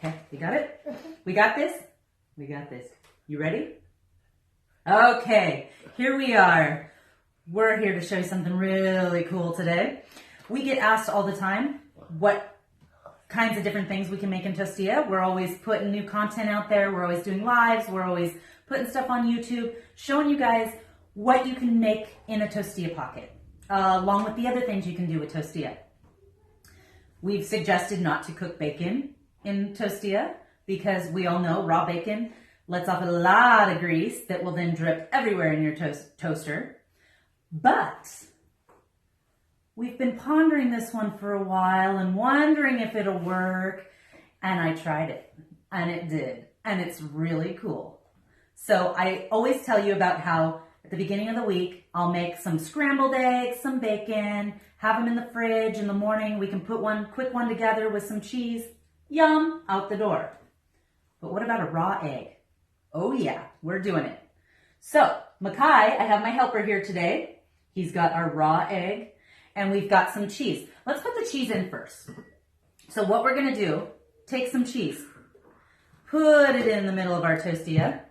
Okay, you got it? We got this? We got this. You ready? Okay, here we are. We're here to show you something really cool today. We get asked all the time what kinds of different things we can make in Toastilla. We're always putting new content out there. We're always doing lives. We're always putting stuff on YouTube, showing you guys what you can make in a Toastilla pocket, along with the other things you can do with Toastilla. We've suggested not to cook bacon in Toastilla because we all know raw bacon lets off a lot of grease that will then drip everywhere in your toaster. But we've been pondering this one for a while and wondering if it'll work. And I tried it and it did. And it's really cool. So I always tell you about how at the beginning of the week, I'll make some scrambled eggs, some bacon, have them in the fridge. In the morning, we can put one quick one together with some cheese. Yum, out the door. But what about a raw egg? Oh yeah, we're doing it. So, Makai, I have my helper here today. He's got our raw egg and we've got some cheese. Let's put the cheese in first. So what we're gonna do, take some cheese, put it in the middle of our Toastilla,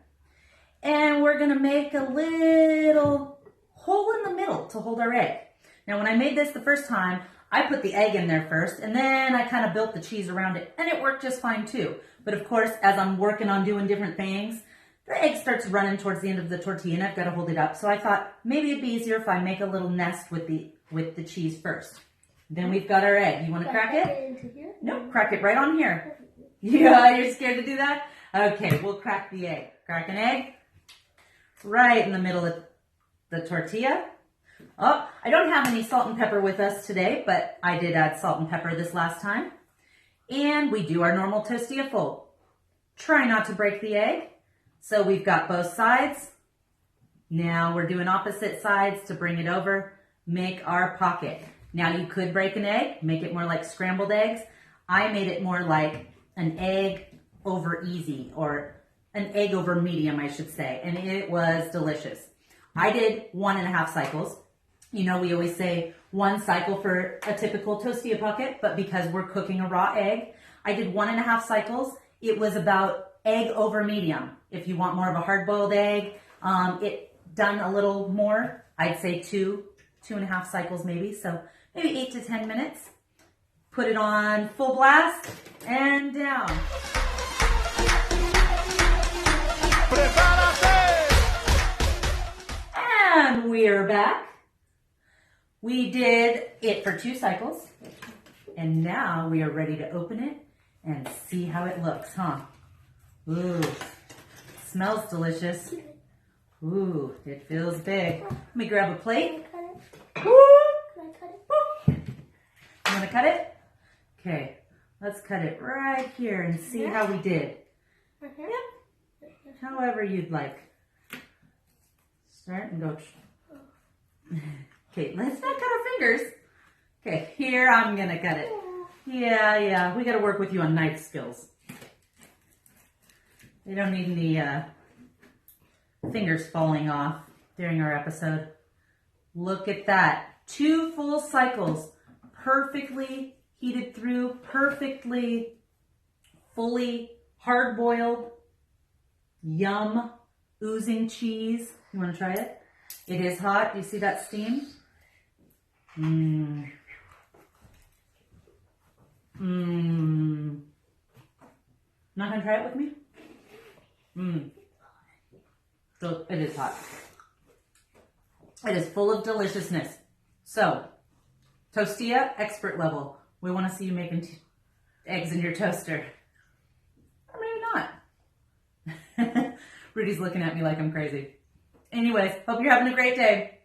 and we're gonna make a little hole in the middle to hold our egg. Now when I made this the first time, I put the egg in there first and then I kind of built the cheese around it and it worked just fine too. But of course, as I'm working on doing different things, the egg starts running towards the end of the tortilla and I've got to hold it up. So I thought maybe it'd be easier if I make a little nest with the cheese first. Then we've got our egg. You want to crack it? Nope, crack it right on here. Yeah, you're scared to do that? Okay, we'll crack the egg. Crack an egg right in the middle of the tortilla. Oh, I don't have any salt and pepper with us today, but I did add salt and pepper this last time. And we do our normal Toastilla fold. Try not to break the egg. So we've got both sides. Now we're doing opposite sides to bring it over, make our pocket. Now you could break an egg, make it more like scrambled eggs. I made it more like an egg over easy, or an egg over medium, I should say. And it was delicious. I did 1.5 cycles. You know, we always say 1 cycle for a typical Toastilla pocket, but because we're cooking a raw egg, I did 1.5 cycles. It was about egg over medium. If you want more of a hard-boiled egg, it done a little more. I'd say 2.5 cycles maybe. So maybe 8 to 10 minutes. Put it on full blast and down. And we're back. We did it for 2 cycles. And now we are ready to open it and see how it looks, huh? Ooh, smells delicious. Ooh, it feels big. Let me grab a plate. Woo! Can I cut it? You want to cut it? Okay, let's cut it right here and see how we did. Yep. However you'd like. Start and go. Okay, let's not cut our fingers. Okay, here I'm gonna cut it. Yeah, we gotta work with you on knife skills. We don't need any fingers falling off during our episode. Look at that. 2 full cycles, perfectly heated through, perfectly, fully hard-boiled, yum, oozing cheese. You want to try it? It is hot. You see that steam? Not going to try it with me? So it is hot. It is full of deliciousness. So, Toastilla, expert level. We want to see you making eggs in your toaster. Or maybe not. Rudy's looking at me like I'm crazy. Anyways, hope you're having a great day.